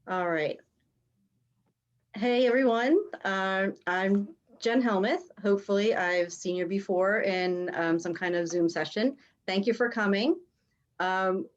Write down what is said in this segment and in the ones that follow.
All right. Hey, everyone. I'm Jen Helmuth. Hopefully, I've seen you before in some kind of Zoom session. Thank you for coming.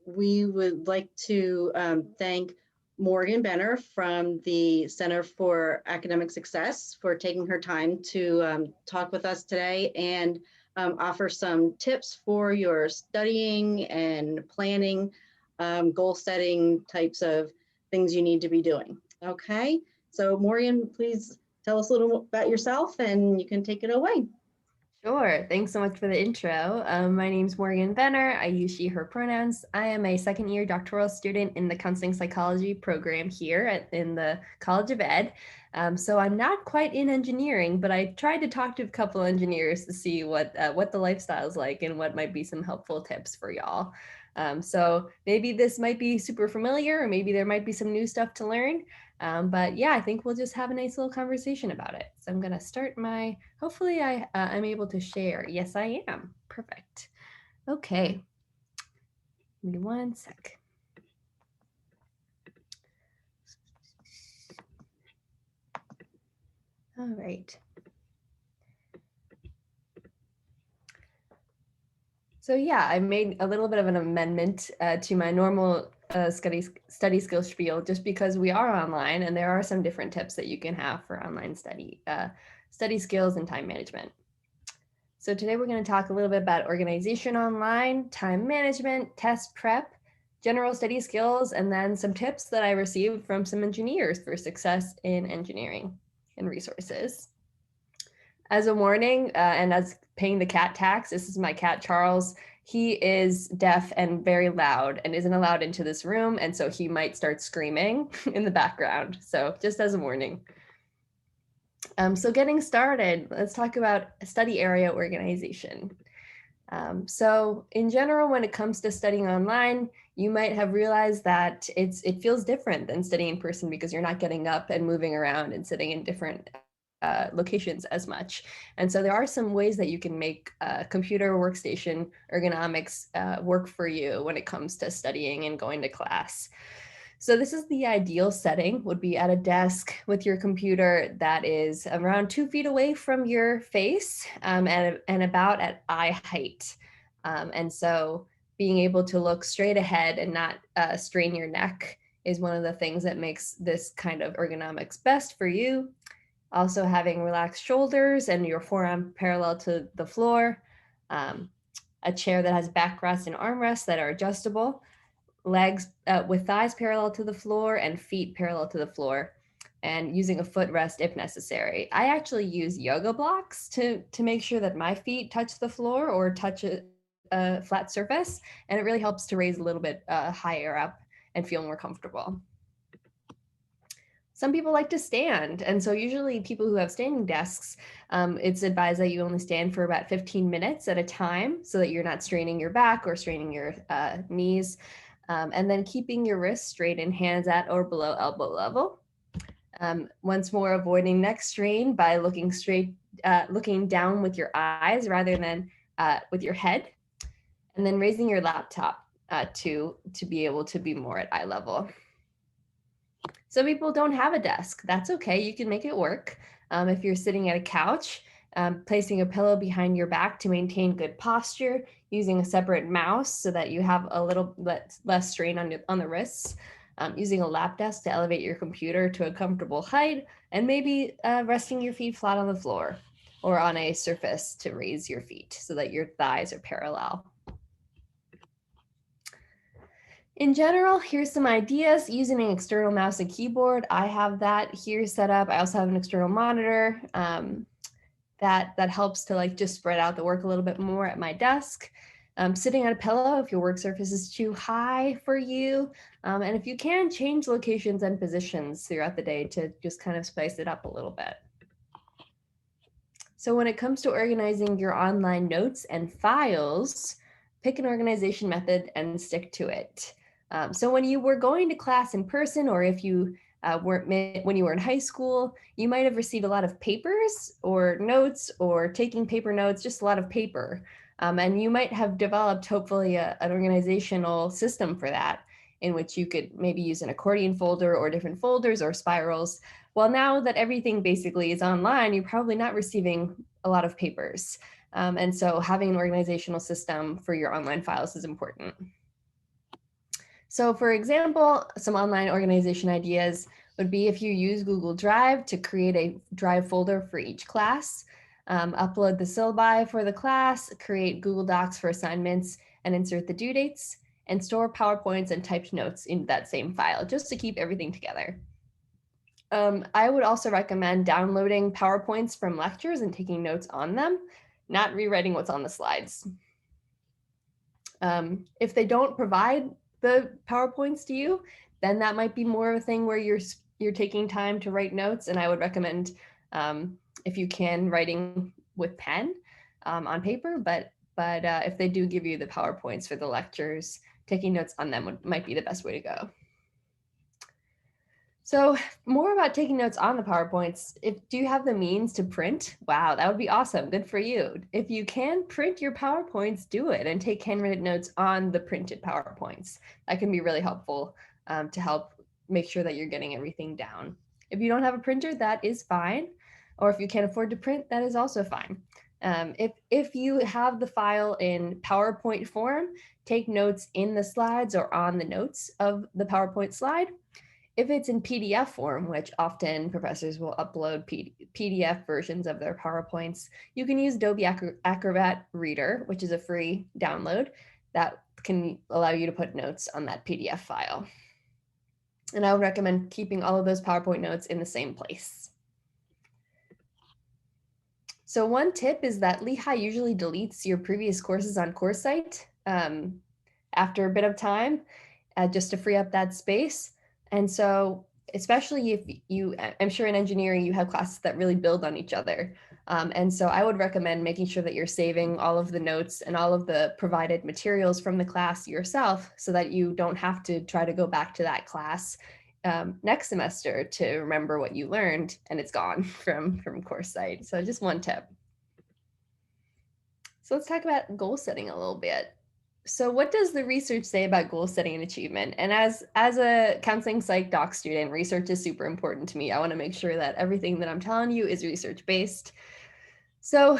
We would like to thank Morgan Benner from the Center for Academic Success for taking her time to talk with us today and offer some tips for your studying and planning, goal setting types of things you need to be doing. Okay, so Morgan, please tell us a little about yourself and you can take it away. Sure. Thanks so much for the intro. My name's Morgan Benner. I use she, her pronouns. I am a second year doctoral student in the counseling psychology program here in the College of Ed. So I'm not quite in engineering, but I tried to talk to a couple engineers to see what the lifestyle is like and what might be some helpful tips for y'all. So maybe this might be super familiar, or maybe there might be some new stuff to learn. But yeah, I think we'll just have a nice little conversation about it. So I'm going to start hopefully I'm able to share. Yes, I am. Perfect. Okay. Give me one sec. All right. So yeah, I made a little bit of an amendment to my normal study skills spiel, just because we are online and there are some different tips that you can have for online study skills and time management. So today we're going to talk a little bit about organization online, time management, test prep, general study skills, and then some tips that I received from some engineers for success in engineering and resources. As a warning, and as paying the cat tax, this is my cat, Charles. He is deaf and very loud and isn't allowed into this room, and so he might start screaming in the background. So just as a warning. So getting started, let's talk about study area organization. So in general, when it comes to studying online, you might have realized that it feels different than studying in person because you're not getting up and moving around and sitting in different locations as much. And so there are some ways that you can make computer workstation ergonomics work for you when it comes to studying and going to class. So this is the ideal setting, would be at a desk with your computer that is around 2 feet away from your face and about at eye height. And so being able to look straight ahead and not strain your neck is one of the things that makes this kind of ergonomics best for you. Also having relaxed shoulders and your forearm parallel to the floor, a chair that has backrest and armrests that are adjustable, legs with thighs parallel to the floor and feet parallel to the floor, and using a footrest if necessary. I actually use yoga blocks to make sure that my feet touch the floor or touch a flat surface, and it really helps to raise a little bit higher up and feel more comfortable. Some people like to stand, and so usually people who have standing desks, it's advised that you only stand for about 15 minutes at a time so that you're not straining your back or straining your knees, and then keeping your wrists straight and hands at or below elbow level. Once more, avoiding neck strain by looking down with your eyes rather than with your head, and then raising your laptop to be able to be more at eye level. Some people don't have a desk. That's okay. You can make it work. If you're sitting at a couch, placing a pillow behind your back to maintain good posture, using a separate mouse so that you have a little less strain on the wrists, using a lap desk to elevate your computer to a comfortable height, and maybe resting your feet flat on the floor or on a surface to raise your feet so that your thighs are parallel. In general, here's some ideas using an external mouse and keyboard. I have that here set up. I also have an external monitor that helps to just spread out the work a little bit more at my desk. Sitting on a pillow if your work surface is too high for you. And if you can, change locations and positions throughout the day to just kind of spice it up a little bit. So when it comes to organizing your online notes and files, pick an organization method and stick to it. So when you were going to class in person, or if you when you were in high school, you might have received a lot of papers or notes or taking paper notes, just a lot of paper. And you might have developed, hopefully, an organizational system for that. in which you could maybe use an accordion folder or different folders or spirals. Well, now that everything basically is online, you're probably not receiving a lot of papers. And so having an organizational system for your online files is important. So for example, some online organization ideas would be if you use Google Drive to create a Drive folder for each class, upload the syllabi for the class, create Google Docs for assignments, and insert the due dates, and store PowerPoints and typed notes in that same file, just to keep everything together. I would also recommend downloading PowerPoints from lectures and taking notes on them, not rewriting what's on the slides. If they don't provide the PowerPoints to you, then that might be more of a thing where you're taking time to write notes. And I would recommend, if you can, writing with pen on paper. But if they do give you the PowerPoints for the lectures, taking notes on them might be the best way to go. So more about taking notes on the PowerPoints. Do you have the means to print? Wow, that would be awesome. Good for you. If you can print your PowerPoints, do it and take handwritten notes on the printed PowerPoints. That can be really helpful to help make sure that you're getting everything down. If you don't have a printer, that is fine. Or if you can't afford to print, that is also fine. If you have the file in PowerPoint form, take notes in the slides or on the notes of the PowerPoint slide. If it's in PDF form, which often professors will upload PDF versions of their PowerPoints, you can use Adobe Acrobat Reader, which is a free download that can allow you to put notes on that PDF file. And I would recommend keeping all of those PowerPoint notes in the same place. So one tip is that Lehigh usually deletes your previous courses on CourseSite after a bit of time, just to free up that space. And so, especially if I'm sure in engineering, you have classes that really build on each other. And so I would recommend making sure that you're saving all of the notes and all of the provided materials from the class yourself so that you don't have to try to go back to that class next semester to remember what you learned and it's gone from CourseSite. So just one tip. So let's talk about goal setting a little bit. So what does the research say about goal setting and achievement? And as a counseling psych doc student, research is super important to me. I want to make sure that everything that I'm telling you is research based. So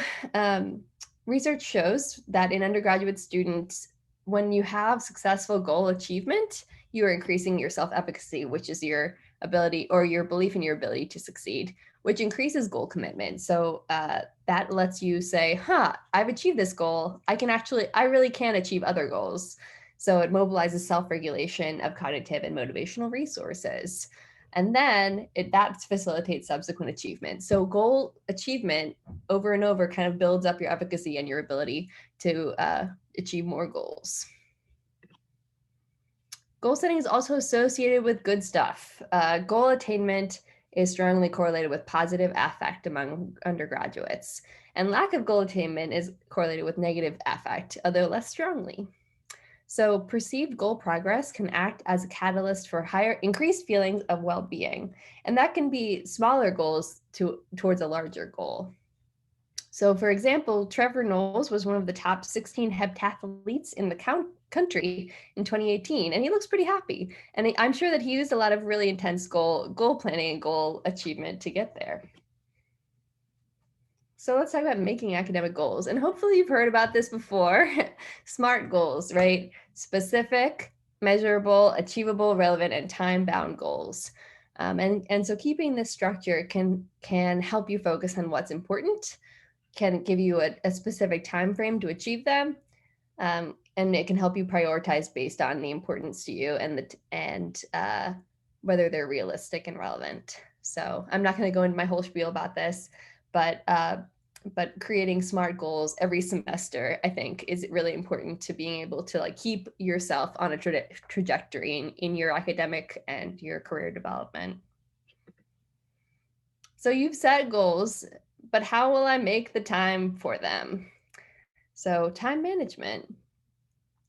research shows that in undergraduate students, when you have successful goal achievement, you are increasing your self-efficacy, which is your ability or your belief in your ability to succeed, which increases goal commitment. So that lets you say, I've achieved this goal. I really can achieve other goals. So it mobilizes self-regulation of cognitive and motivational resources. And then that facilitates subsequent achievement. So goal achievement over and over kind of builds up your efficacy and your ability to achieve more goals. Goal setting is also associated with good stuff. Goal attainment is strongly correlated with positive affect among undergraduates, and lack of goal attainment is correlated with negative affect, although less strongly. So perceived goal progress can act as a catalyst for increased feelings of well-being, and that can be smaller goals towards a larger goal. So for example, Trevor Knowles was one of the top 16 heptathletes in the country in 2018, and he looks pretty happy. And I'm sure that he used a lot of really intense goal planning and goal achievement to get there. So let's talk about making academic goals. And hopefully you've heard about this before. SMART goals, right? Specific, measurable, achievable, relevant, and time-bound goals. And so keeping this structure can help you focus on what's important, can give you a specific time frame to achieve them, and it can help you prioritize based on the importance to you and whether they're realistic and relevant. So I'm not going to go into my whole spiel about this, but creating SMART goals every semester, I think, is really important to being able to keep yourself on a trajectory in your academic and your career development. So you've set goals, but how will I make the time for them? So time management.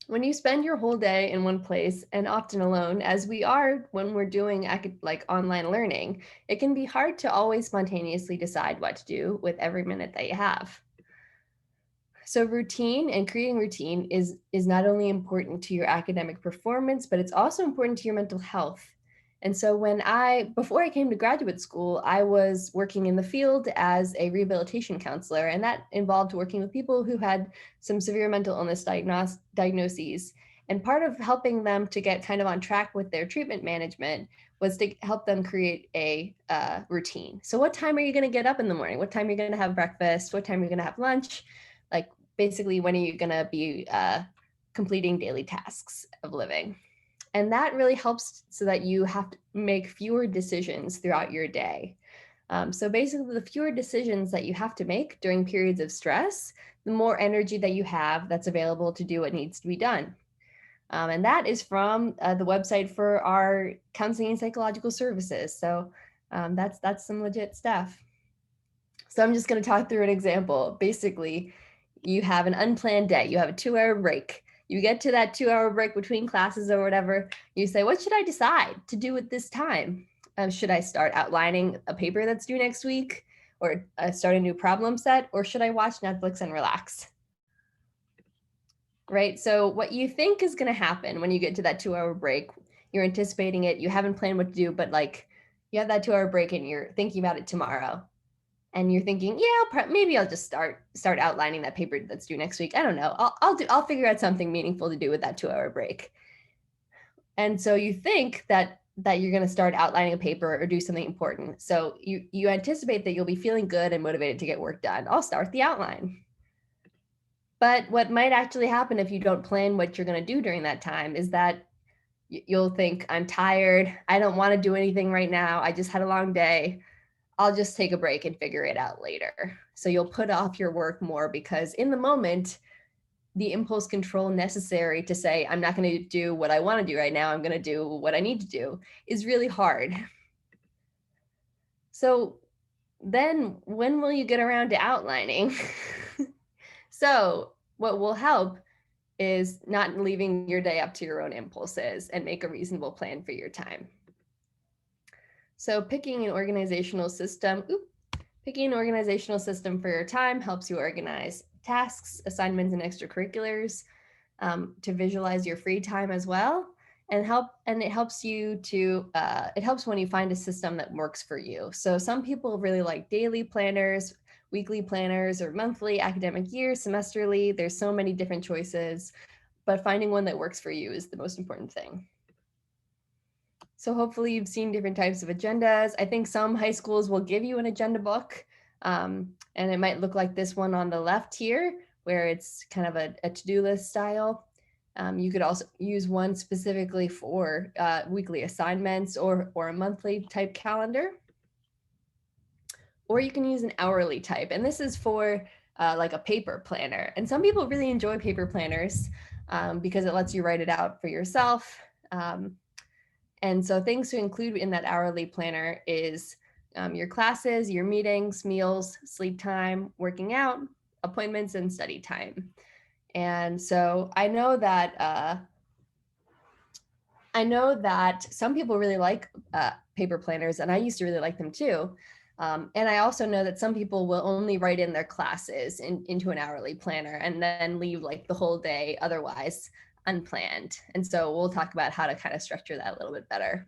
When you spend your whole day in one place and often alone, as we are when we're doing online learning, it can be hard to always spontaneously decide what to do with every minute that you have. So routine and creating routine is not only important to your academic performance, but it's also important to your mental health. And so before I came to graduate school, I was working in the field as a rehabilitation counselor, and that involved working with people who had some severe mental illness diagnoses. And part of helping them to get kind of on track with their treatment management was to help them create a routine. So what time are you going to get up in the morning? What time are you going to have breakfast? What time are you going to have lunch? Like basically, when are you going to be completing daily tasks of living? And that really helps so that you have to make fewer decisions throughout your day. So basically, the fewer decisions that you have to make during periods of stress, the more energy that you have that's available to do what needs to be done. And that is from the website for our counseling and psychological services. So that's some legit stuff. So I'm just going to talk through an example. Basically, you have an unplanned day. You have a 2-hour break. You get to that 2-hour break between classes or whatever. You say, what should I decide to do at this time? Should I start outlining a paper that's due next week, or start a new problem set, or should I watch Netflix and relax? Right? So what you think is going to happen when you get to that 2-hour break, you're anticipating it, you haven't planned what to do, but like you have that 2-hour break and you're thinking about it tomorrow. And you're thinking, yeah, maybe I'll just start outlining that paper that's due next week. I don't know. I'll figure out something meaningful to do with that 2-hour break. And so you think that you're going to start outlining a paper or do something important. So you anticipate that you'll be feeling good and motivated to get work done. I'll start the outline. But what might actually happen if you don't plan what you're going to do during that time is that you'll think, I'm tired. I don't want to do anything right now. I just had a long day. I'll just take a break and figure it out later. So you'll put off your work more because in the moment, the impulse control necessary to say, I'm not going to do what I want to do right now, I'm going to do what I need to do, is really hard. So then when will you get around to outlining? So what will help is not leaving your day up to your own impulses and make a reasonable plan for your time. So picking an organizational system for your time helps you organize tasks, assignments, and extracurriculars, to visualize your free time as well. It helps when you find a system that works for you. So some people really like daily planners, weekly planners, or monthly, academic year, semesterly. There's so many different choices, but finding one that works for you is the most important thing. So hopefully you've seen different types of agendas. I think some high schools will give you an agenda book, and it might look like this one on the left here, where it's kind of a to-do list style. You could also use one specifically for weekly assignments or a monthly type calendar. Or you can use an hourly type, and this is for like a paper planner. And some people really enjoy paper planners because it lets you write it out for yourself. And so things to include in that hourly planner is your classes, your meetings, meals, sleep time, working out, appointments, and study time. And so I know that some people really like paper planners, and I used to really like them too. And I also know that some people will only write in their classes into an hourly planner and then leave like the whole day otherwise unplanned. And so we'll talk about how to kind of structure that a little bit better.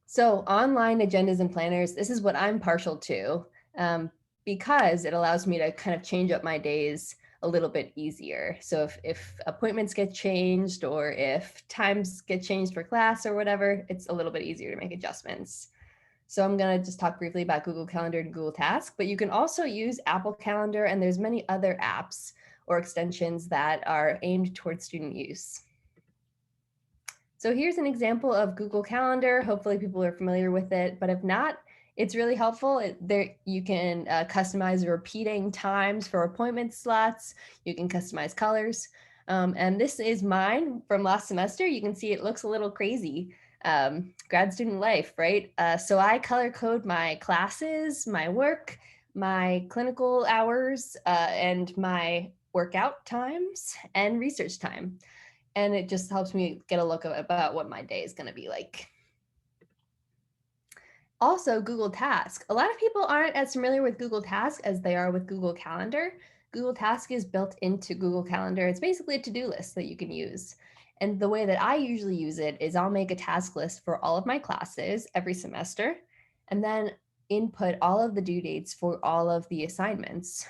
So online agendas and planners, this is what I'm partial to because it allows me to kind of change up my days a little bit easier. So if appointments get changed or if times get changed for class or whatever, it's a little bit easier to make adjustments. So I'm going to just talk briefly about Google Calendar and Google Task, but you can also use Apple Calendar, and there's many other apps or extensions that are aimed towards student use. So here's an example of Google Calendar. Hopefully people are familiar with it, but if not, it's really helpful. You can customize repeating times for appointment slots. You can customize colors. And this is mine from last semester. You can see it looks a little crazy. Grad student life, right? So I color code my classes, my work, my clinical hours, and my workout times and research time. And it just helps me get a look about what my day is going to be like. Also, Google Task. A lot of people aren't as familiar with Google Task as they are with Google Calendar. Google Task is built into Google Calendar. It's basically a to-do list that you can use. And the way that I usually use it is I'll make a task list for all of my classes every semester, and then input all of the due dates for all of the assignments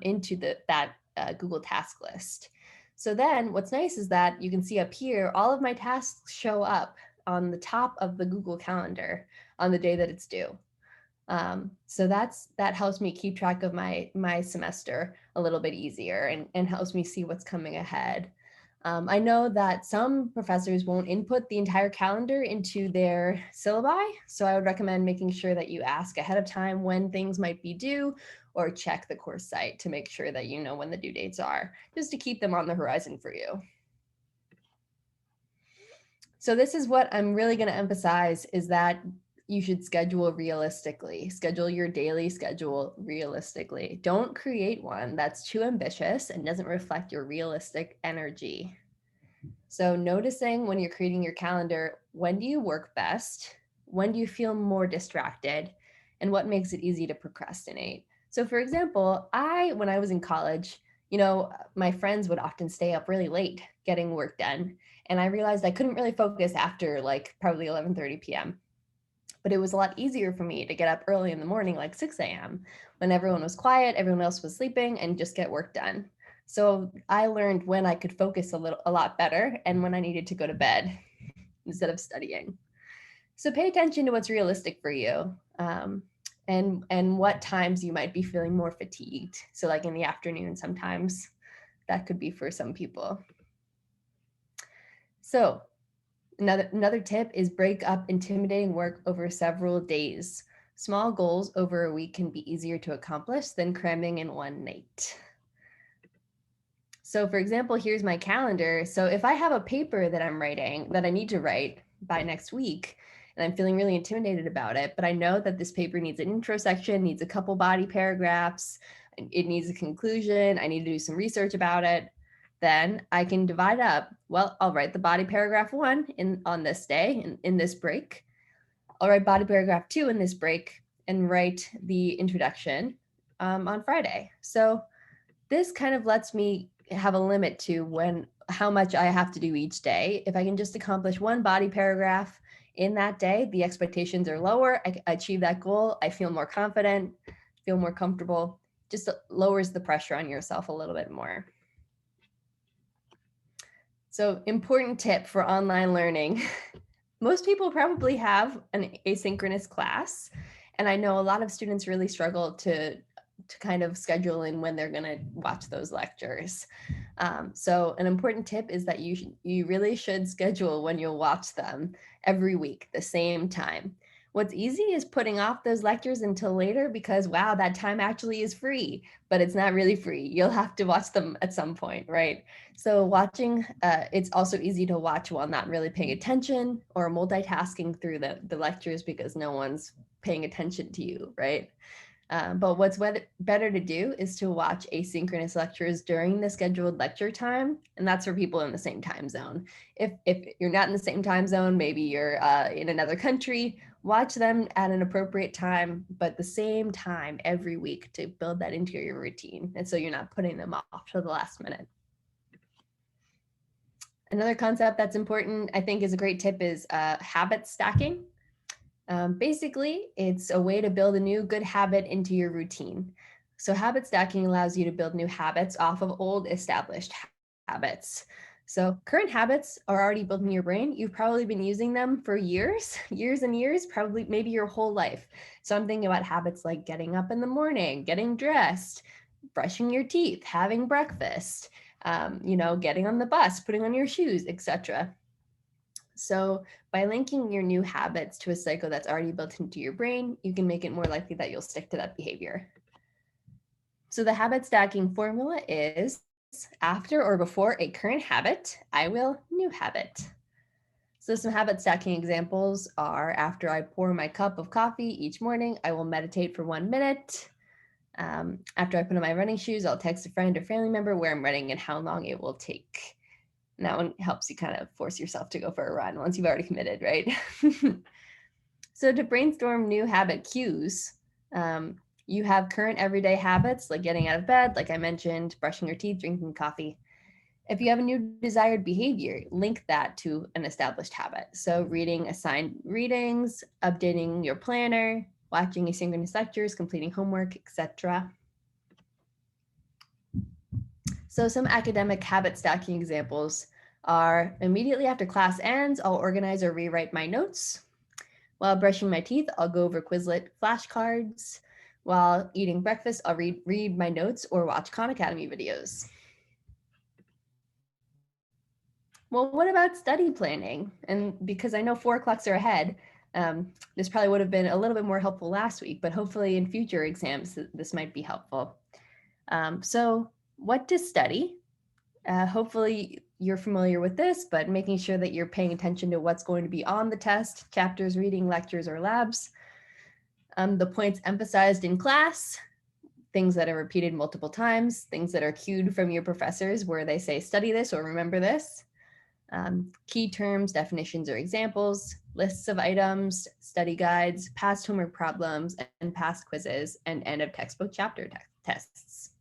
into that Google Task list. So then what's nice is that you can see up here, all of my tasks show up on the top of the Google Calendar on the day that it's due. So that helps me keep track of my semester a little bit easier and helps me see what's coming ahead. I know that some professors won't input the entire calendar into their syllabi, so I would recommend making sure that you ask ahead of time when things might be due, or check the course site to make sure that you know when the due dates are, just to keep them on the horizon for you. So this is what I'm really going to emphasize, is that you should schedule realistically. Schedule your daily schedule realistically. Don't create one that's too ambitious and doesn't reflect your realistic energy. So noticing when you're creating your calendar, when do you work best? When do you feel more distracted? And what makes it easy to procrastinate? So for example, when I was in college, my friends would often stay up really late getting work done. And I realized I couldn't really focus after like probably 11:30 p.m. But it was a lot easier for me to get up early in the morning, like 6 a.m., when everyone was quiet, everyone else was sleeping, and just get work done. So I learned when I could focus a lot better and when I needed to go to bed instead of studying. So pay attention to what's realistic for you, and what times you might be feeling more fatigued. So like in the afternoon, sometimes that could be for some people. So another tip is break up intimidating work over several days. Small goals over a week can be easier to accomplish than cramming in one night. So for example, here's my calendar. So if I have a paper that I'm writing that I need to write by next week, and I'm feeling really intimidated about it, but I know that this paper needs an intro section, needs a couple body paragraphs, it needs a conclusion, I need to do some research about it, then I can divide up. Well, I'll write the body paragraph 1 on this day in this break. I'll write body paragraph 2 in this break and write the introduction on Friday. So this kind of lets me have a limit to how much I have to do each day. If I can just accomplish one body paragraph in that day, the expectations are lower. I achieve that goal. I feel more confident, feel more comfortable. Just lowers the pressure on yourself a little bit more. So important tip for online learning. Most people probably have an asynchronous class, and I know a lot of students really struggle to kind of schedule in when they're going to watch those lectures. So an important tip is that you really should schedule when you'll watch them every week, the same time. What's easy is putting off those lectures until later because, wow, that time actually is free, but it's not really free. You'll have to watch them at some point, right? So watching, it's also easy to watch while not really paying attention or multitasking through the lectures because no one's paying attention to you, right? But what's better to do is to watch asynchronous lectures during the scheduled lecture time, and that's for people in the same time zone. If you're not in the same time zone, maybe you're in another country, watch them at an appropriate time, but the same time every week to build that into your routine, and so you're not putting them off to the last minute. Another concept that's important, I think, is a great tip is habit stacking. Basically, it's a way to build a new good habit into your routine. So habit stacking allows you to build new habits off of old established habits. So current habits are already built in your brain. You've probably been using them for years and years, probably maybe your whole life. So I'm thinking about habits like getting up in the morning, getting dressed, brushing your teeth, having breakfast, getting on the bus, putting on your shoes, etc. So by linking your new habits to a cycle that's already built into your brain, you can make it more likely that you'll stick to that behavior. So the habit stacking formula is after or before a current habit, I will new habit. So some habit stacking examples are after I pour my cup of coffee each morning, I will meditate for 1 minute. After I put on my running shoes, I'll text a friend or family member where I'm running and how long it will take. And that one helps you kind of force yourself to go for a run once you've already committed, right? So to brainstorm new habit cues, you have current everyday habits like getting out of bed, like I mentioned, brushing your teeth, drinking coffee. If you have a new desired behavior, link that to an established habit. So reading assigned readings, updating your planner, watching asynchronous lectures, completing homework, etc. So some academic habit stacking examples are immediately after class ends, I'll organize or rewrite my notes. While brushing my teeth, I'll go over Quizlet flashcards. While eating breakfast, I'll read my notes or watch Khan Academy videos. Well, what about study planning? And because I know 4 o'clocks are ahead, this probably would have been a little bit more helpful last week, but hopefully in future exams, this might be helpful. So what to study? Hopefully you're familiar with this, but making sure that you're paying attention to what's going to be on the test, chapters, reading, lectures, or labs. The points emphasized in class, things that are repeated multiple times, things that are cued from your professors where they say, study this or remember this. Key terms, definitions, or examples, lists of items, study guides, past homework problems, and past quizzes, and end of textbook chapter tests.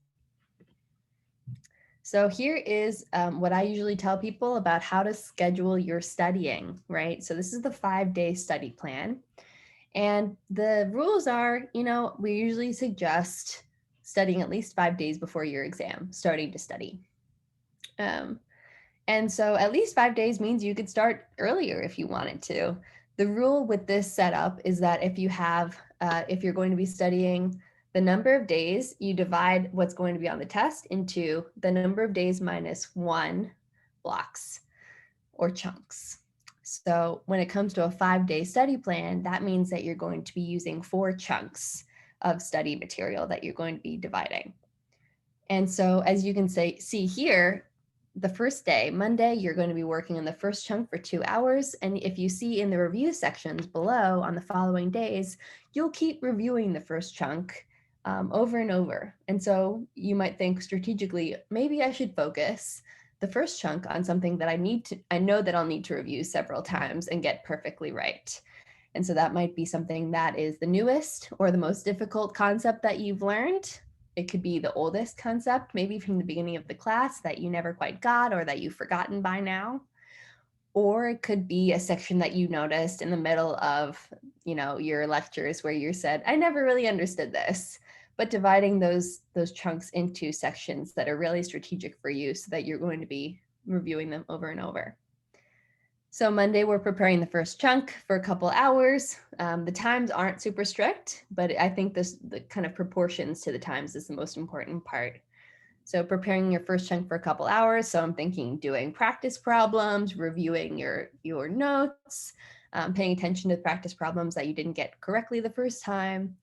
So here is what I usually tell people about how to schedule your studying, right? So this is the 5-day study plan. And the rules are, we usually suggest studying at least 5 days before your exam, starting to study. And so at least 5 days means you could start earlier if you wanted to. The rule with this setup is that if you're going to be studying the number of days, you divide what's going to be on the test into the number of days minus 1 blocks or chunks. So when it comes to a 5-day study plan, that means that you're going to be using 4 chunks of study material that you're going to be dividing. And so as you can see here, the first day, Monday, you're going to be working on the first chunk for 2 hours. And if you see in the review sections below on the following days, you'll keep reviewing the first chunk over and over. And so you might think strategically, maybe I should focus the first chunk on something that I know that I'll need to review several times and get perfectly right. And so that might be something that is the newest or the most difficult concept that you've learned. It could be the oldest concept, maybe from the beginning of the class that you never quite got or that you've forgotten by now. Or it could be a section that you noticed in the middle of, your lectures where you said, I never really understood this. But dividing those chunks into sections that are really strategic for you so that you're going to be reviewing them over and over. So Monday, we're preparing the first chunk for a couple hours. The times aren't super strict, but I think the kind of proportions to the times is the most important part. So preparing your first chunk for a couple hours. So I'm thinking doing practice problems, reviewing your notes, paying attention to the practice problems that you didn't get correctly the first time.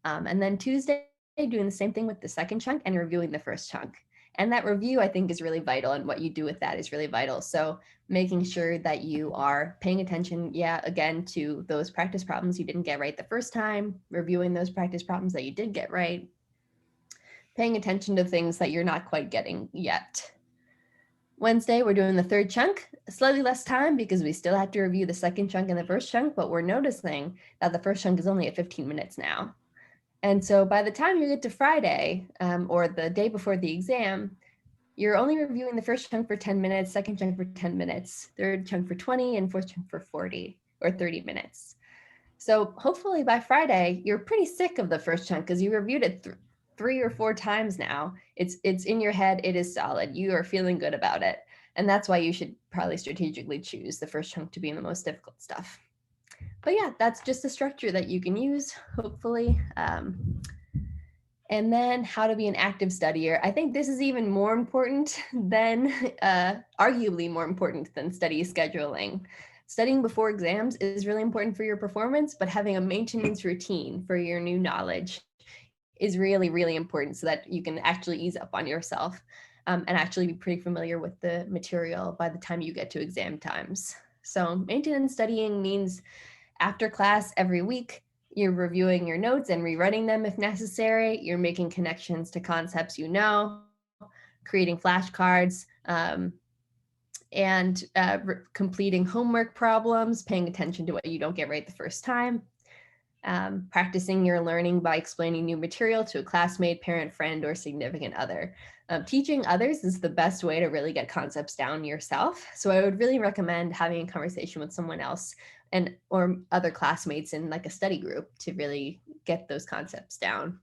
And then Tuesday, doing the same thing with the second chunk and reviewing the first chunk. And that review, I think, is really vital, and what you do with that is really vital. So making sure that you are paying attention, again, to those practice problems you didn't get right the first time, reviewing those practice problems that you did get right, paying attention to things that you're not quite getting yet. Wednesday, we're doing the third chunk, slightly less time because we still have to review the second chunk and the first chunk, but we're noticing that the first chunk is only at 15 minutes now. And so by the time you get to Friday or the day before the exam, you're only reviewing the first chunk for 10 minutes, second chunk for 10 minutes, third chunk for 20, and fourth chunk for 40 or 30 minutes. So hopefully by Friday, you're pretty sick of the first chunk because you reviewed it 3 or 4 times now. It's in your head. It is solid. You are feeling good about it. And that's why you should probably strategically choose the first chunk to be the most difficult stuff. But yeah, that's just a structure that you can use, hopefully. And then how to be an active studier. I think this is even more important than, arguably more important than study scheduling. Studying before exams is really important for your performance, but having a maintenance routine for your new knowledge is really, really important so that you can actually ease up on yourself and actually be pretty familiar with the material by the time you get to exam times. So maintenance studying means after class every week, you're reviewing your notes and rewriting them if necessary. You're making connections to concepts creating flashcards, and completing homework problems, paying attention to what you don't get right the first time, Practicing your learning by explaining new material to a classmate, parent, friend, or significant other. Teaching others is the best way to really get concepts down yourself. So I would really recommend having a conversation with someone else or other classmates in like a study group to really get those concepts down.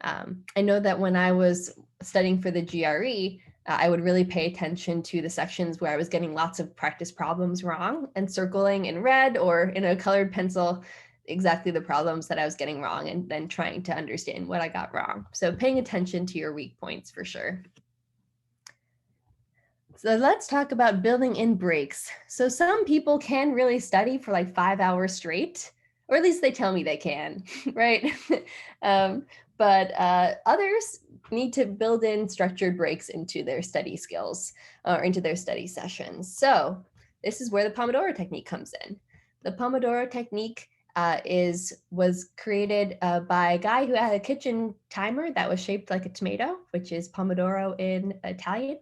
I know that when I was studying for the GRE, I would really pay attention to the sections where I was getting lots of practice problems wrong and circling in red or in a colored pencil exactly the problems that I was getting wrong and then trying to understand what I got wrong. So paying attention to your weak points for sure. So let's talk about building in breaks. So some people can really study for like 5 hours straight, or at least they tell me they can, right? But others need to build in structured breaks into their study skills or into their study sessions. So this is where the Pomodoro technique comes in. The Pomodoro technique was created by a guy who had a kitchen timer that was shaped like a tomato, which is Pomodoro in Italian.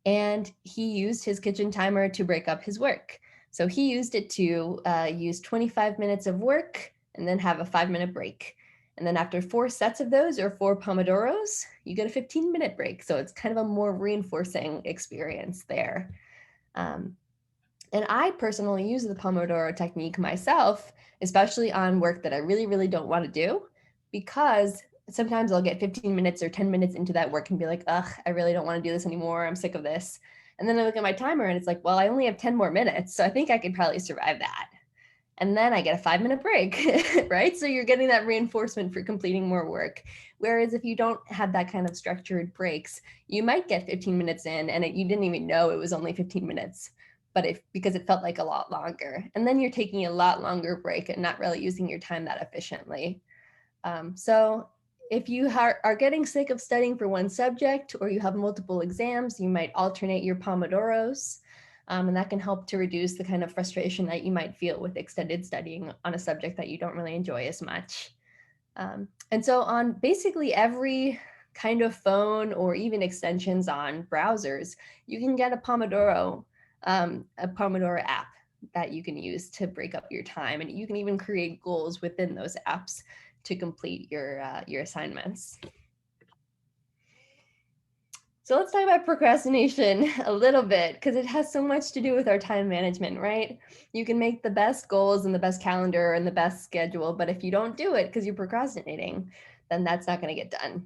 And he used his kitchen timer to break up his work. So he used it to use 25 minutes of work and then have a 5-minute break. And then after 4 sets of those or 4 Pomodoros, you get a 15-minute break. So it's kind of a more reinforcing experience there. And I personally use the Pomodoro technique myself, especially on work that I really, really don't want to do, because sometimes I'll get 15 minutes or 10 minutes into that work and be like, ugh, I really don't want to do this anymore. I'm sick of this. And then I look at my timer and it's like, well, I only have 10 more minutes. So I think I could probably survive that. And then I get a 5-minute break, right? So you're getting that reinforcement for completing more work. Whereas if you don't have that kind of structured breaks, you might get 15 minutes in and you didn't even know it was only 15 minutes, but because it felt like a lot longer. And then you're taking a lot longer break and not really using your time that efficiently. So if you are getting sick of studying for one subject or you have multiple exams, you might alternate your Pomodoros. And that can help to reduce the kind of frustration that you might feel with extended studying on a subject that you don't really enjoy as much. And so on basically every kind of phone or even extensions on browsers, you can get a Pomodoro app that you can use to break up your time. And you can even create goals within those apps to complete your assignments. So let's talk about procrastination a little bit, because it has so much to do with our time management, right? You can make the best goals and the best calendar and the best schedule, but if you don't do it because you're procrastinating, then that's not going to get done.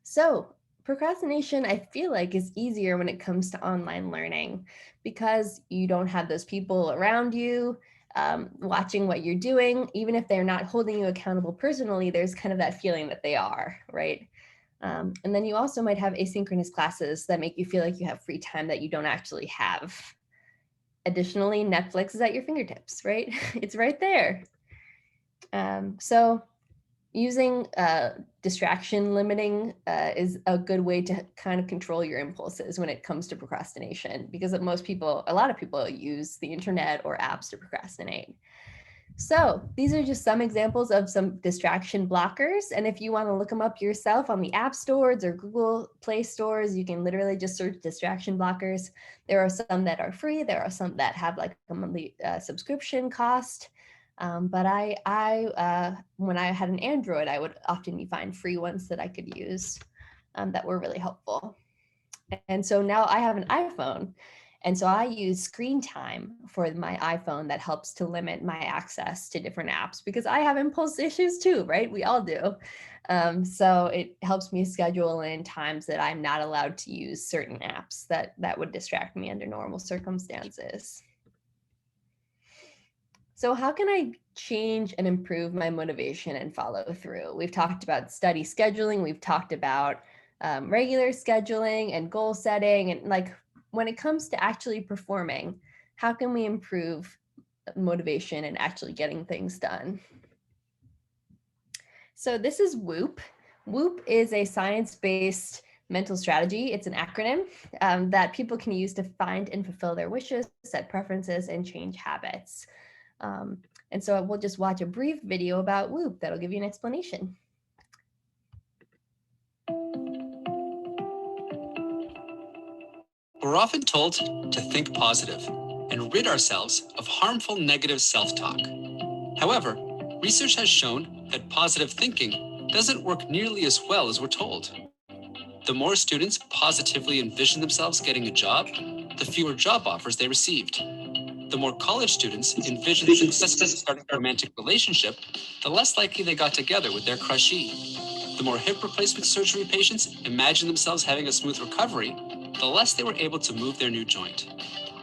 So procrastination, I feel like, is easier when it comes to online learning because you don't have those people around you watching what you're doing. Even if they're not holding you accountable personally, there's kind of that feeling that they are, right? And then you also might have asynchronous classes that make you feel like you have free time that you don't actually have. Additionally, Netflix is at your fingertips, right? It's right there. So using distraction limiting is a good way to kind of control your impulses when it comes to procrastination, because a lot of people use the internet or apps to procrastinate. So these are just some examples of some distraction blockers. And if you want to look them up yourself on the app stores or Google Play stores, you can literally just search distraction blockers. There are some that are free. There are some that have like a monthly subscription cost. But when I had an Android, I would often find free ones that I could use that were really helpful. And so now I have an iPhone. And so I use screen time for my iPhone that helps to limit my access to different apps, because I have impulse issues too, right? We all do. So it helps me schedule in times that I'm not allowed to use certain apps that would distract me under normal circumstances. So how can I change and improve my motivation and follow through? We've talked about study scheduling. We've talked about regular scheduling and goal setting. And like when it comes to actually performing, how can we improve motivation and actually getting things done? So this is WHOOP. WHOOP is a science-based mental strategy. It's an acronym that people can use to find and fulfill their wishes, set preferences, and change habits. And so we'll just watch a brief video about WHOOP that'll give you an explanation. We're often told to think positive and rid ourselves of harmful negative self-talk. However, Research has shown that positive thinking doesn't work nearly as well as we're told. The more students positively envision themselves getting a job, the fewer job offers they received. The more college students envisioned successfully starting a romantic relationship, the less likely they got together with their crushee. The more hip replacement surgery patients imagined themselves having a smooth recovery, the less they were able to move their new joint.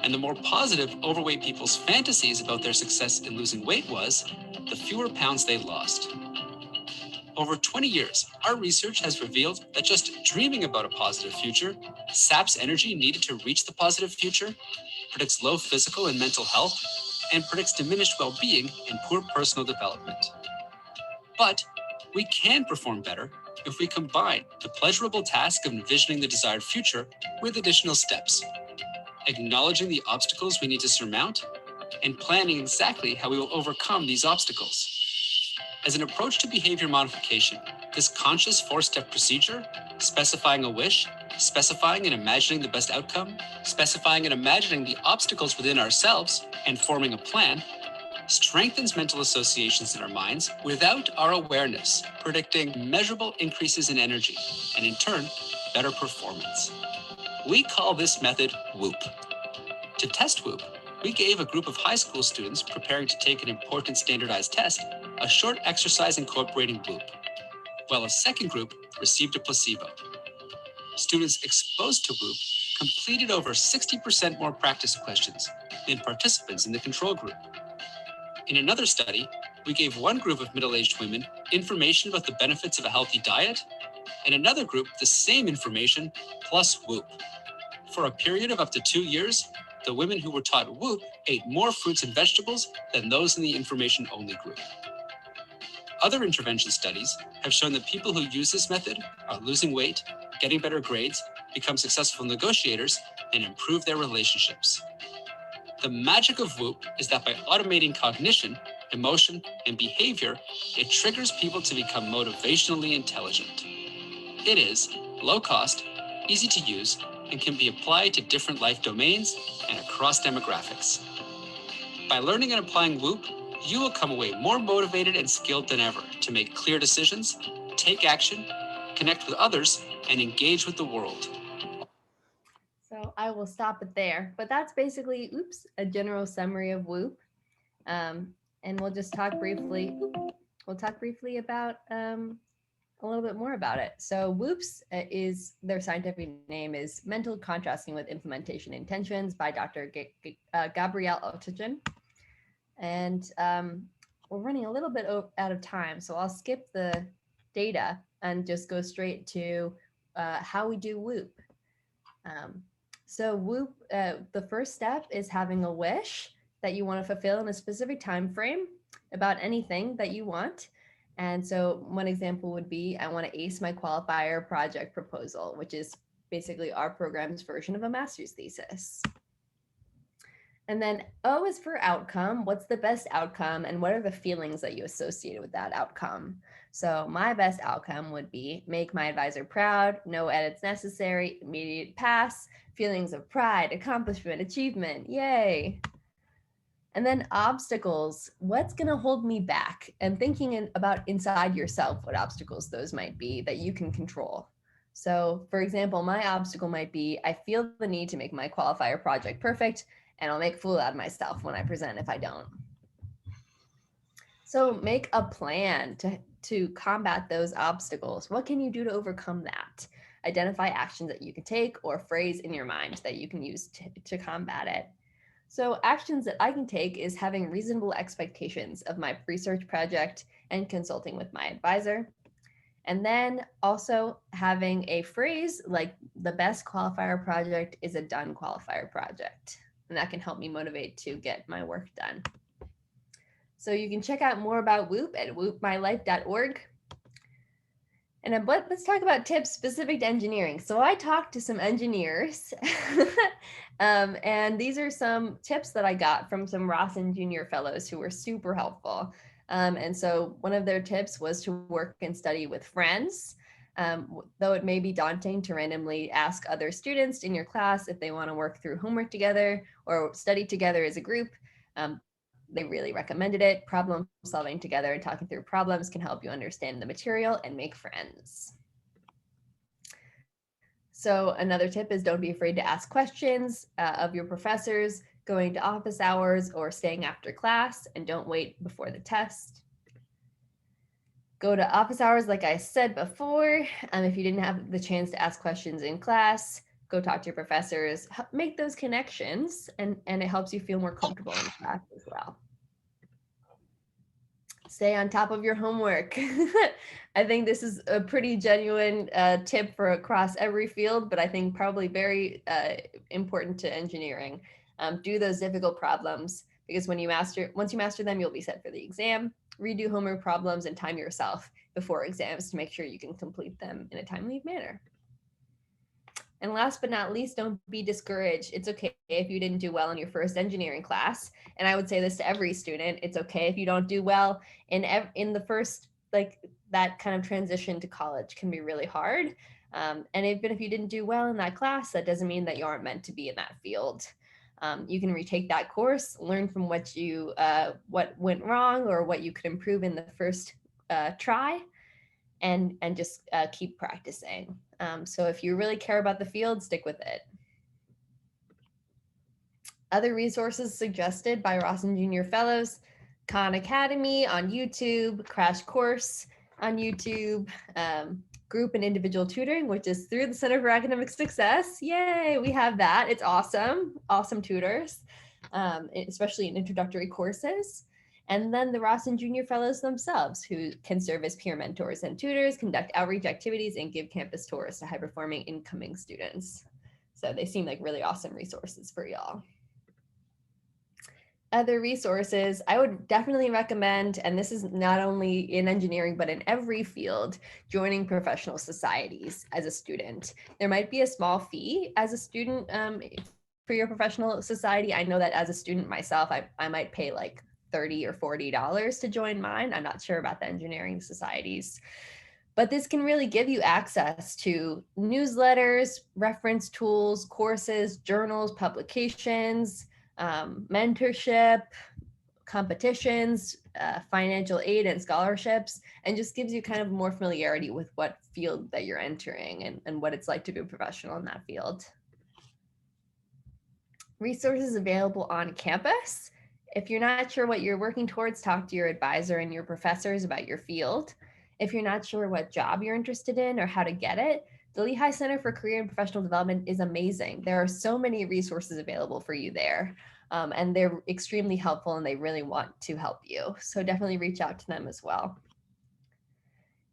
And the more positive overweight people's fantasies about their success in losing weight was, the fewer pounds they lost. Over 20 years, our research has revealed that just dreaming about a positive future saps energy needed to reach the positive future, predicts low physical and mental health, and predicts diminished well-being and poor personal development. But we can perform better if we combine the pleasurable task of envisioning the desired future with additional steps, acknowledging the obstacles we need to surmount, and planning exactly how we will overcome these obstacles. As an approach to behavior modification, this conscious four-step procedure, specifying a wish, specifying and imagining the best outcome, specifying and imagining the obstacles within ourselves, and forming a plan, strengthens mental associations in our minds without our awareness, predicting measurable increases in energy, and in turn, better performance. We call this method WHOOP. To test WHOOP, we gave a group of high school students preparing to take an important standardized test a short exercise incorporating WHOOP, while a second group received a placebo. Students exposed to WHOOP completed over 60% more practice questions than participants in the control group. In another study, we gave one group of middle-aged women information about the benefits of a healthy diet, and another group the same information plus WHOOP. For a period of up to 2 years, the women who were taught WHOOP ate more fruits and vegetables than those in the information-only group. Other intervention studies have shown that people who use this method are losing weight, getting better grades, become successful negotiators, and improve their relationships. The magic of WHOOP is that by automating cognition, emotion, and behavior, it triggers people to become motivationally intelligent. It is low cost, easy to use, and can be applied to different life domains and across demographics. By learning and applying WHOOP, you will come away more motivated and skilled than ever to make clear decisions, take action, connect with others, and engage with the world. So I will stop it there, but that's basically, a general summary of WHOOP. And we'll just talk briefly. We'll talk briefly about a little bit more about it. So WHOOPs is their scientific name is Mental Contrasting with Implementation Intentions by Dr. Gabrielle Oettingen. And we're running a little bit out of time, so I'll skip the data and just go straight to how we do WHOOP. So WHOOP, the first step is having a wish that you want to fulfill in a specific time frame about anything that you want. And so one example would be, I want to ace my qualifier project proposal, which is basically our program's version of a master's thesis. And then O is for outcome. What's the best outcome and what are the feelings that you associate with that outcome? So my best outcome would be make my advisor proud, no edits necessary, immediate pass, feelings of pride, accomplishment, achievement, yay. And then obstacles, what's going to hold me back? And thinking about inside yourself what obstacles those might be that you can control. So for example, my obstacle might be, I feel the need to make my qualifier project perfect, and I'll make a fool out of myself when I present if I don't. So make a plan to combat those obstacles. What can you do to overcome that? Identify actions that you can take or a phrase in your mind that you can use to combat it. So actions that I can take is having reasonable expectations of my research project and consulting with my advisor. And then also having a phrase like the best qualifier project is a done qualifier project. And that can help me motivate to get my work done. So you can check out more about WHOOP at whoopmylife.org. And let's talk about tips specific to engineering. So I talked to some engineers and these are some tips that I got from some Rawson Junior fellows who were super helpful. And so one of their tips was to work and study with friends. Though it may be daunting to randomly ask other students in your class if they want to work through homework together or study together as a group, They really recommended it. Problem solving together and talking through problems can help you understand the material and make friends. So another tip is don't be afraid to ask questions of your professors, going to office hours or staying after class, and don't wait before the test. Go to office hours, like I said before. If you didn't have the chance to ask questions in class, go talk to your professors, make those connections, and it helps you feel more comfortable in class as well. Stay on top of your homework. I think this is a pretty genuine tip for across every field, but I think probably very important to engineering. Do those difficult problems, because once you master them, you'll be set for the exam. Redo homework problems and time yourself before exams to make sure you can complete them in a timely manner. And last but not least, don't be discouraged. It's okay if you didn't do well in your first engineering class. And I would say this to every student. It's okay if you don't do well in the first, like, that kind of transition to college can be really hard. And even if you didn't do well in that class, that doesn't mean that you aren't meant to be in that field. You can retake that course, learn from what went wrong or what you could improve in the first try, and just keep practicing. So if you really care about the field, stick with it. Other resources suggested by Ross and Junior Fellows: Khan Academy on YouTube, Crash Course on YouTube, group and individual tutoring, which is through the Center for Academic Success. Yay, we have that. It's awesome. Awesome tutors, especially in introductory courses. And then the Ross and Junior Fellows themselves, who can serve as peer mentors and tutors, conduct outreach activities, and give campus tours to high-performing incoming students. So they seem like really awesome resources for y'all. Other resources, I would definitely recommend, and this is not only in engineering, but in every field, joining professional societies as a student. There might be a small fee as a student for your professional society. I know that as a student myself, I might pay like $30 or $40 to join mine. I'm not sure about the engineering societies, but this can really give you access to newsletters, reference tools, courses, journals, publications, mentorship, competitions, financial aid and scholarships, and just gives you kind of more familiarity with what field that you're entering and what it's like to be a professional in that field. Resources available on campus. If you're not sure what you're working towards, talk to your advisor and your professors about your field. If you're not sure what job you're interested in or how to get it, the Lehigh Center for Career and Professional Development is amazing. There are so many resources available for you there, and they're extremely helpful and they really want to help you. So definitely reach out to them as well.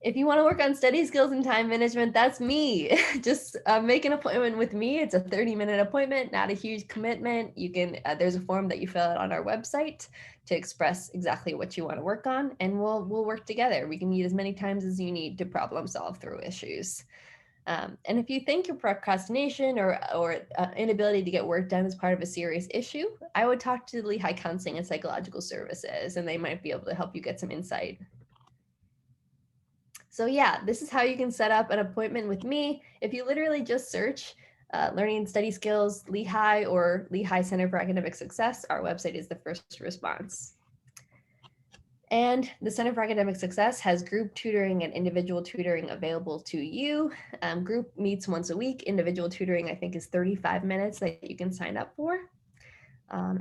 If you want to work on study skills and time management, that's me. Just make an appointment with me. It's a 30-minute appointment, not a huge commitment. You can, there's a form that you fill out on our website to express exactly what you want to work on, and we'll work together. We can meet as many times as you need to problem solve through issues. And if you think your procrastination or inability to get work done is part of a serious issue, I would talk to the Lehigh Counseling and Psychological Services, and they might be able to help you get some insight. So yeah, this is how you can set up an appointment with me. If you literally just search Learning and Study Skills Lehigh or Lehigh Center for Academic Success, our website is the first response. And the Center for Academic Success has group tutoring and individual tutoring available to you. Group meets once a week. Individual tutoring, I think, is 35 minutes that you can sign up for.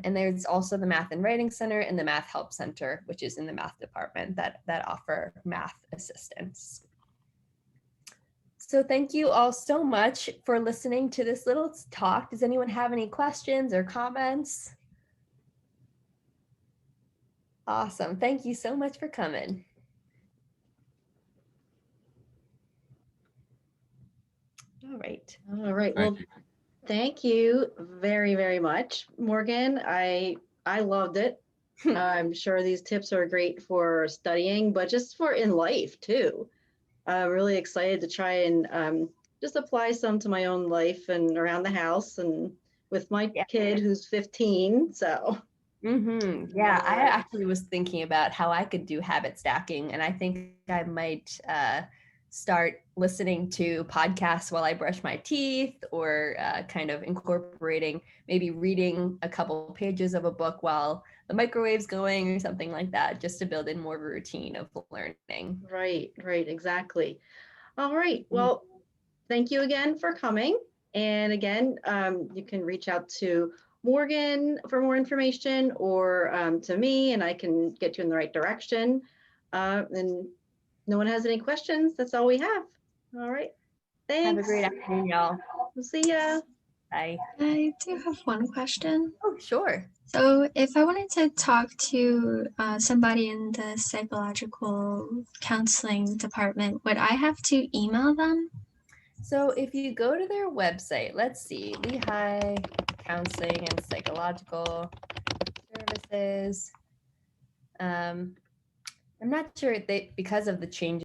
And there's also the Math and Writing Center and the Math Help Center, which is in the math department that offer math assistance. So thank you all so much for listening to this little talk. Does anyone have any questions or comments? Awesome. Thank you so much for coming. All right. All right. Well, thank you very, very much, Morgan. I loved it. I'm sure these tips are great for studying, but just for in life too. I'm really excited to try and just apply some to my own life and around the house and with my kid who's 15. So. Yeah, I actually was thinking about how I could do habit stacking, and I think I might start listening to podcasts while I brush my teeth, or kind of incorporating maybe reading a couple pages of a book while the microwave's going or something like that, just to build in more of a routine of learning. Right, exactly. All right. Well, thank you again for coming. And again, you can reach out to Morgan for more information, or to me, and I can get you in the right direction. And no one has any questions. That's all we have. All right. Have a Thanks. great afternoon, y'all. We'll see ya. Bye. I do have one question. Oh, sure. So, if I wanted to talk to somebody in the psychological counseling department, would I have to email them? So if you go to their website, let's see, Lehigh Counseling and Psychological Services. I'm not sure because of the changes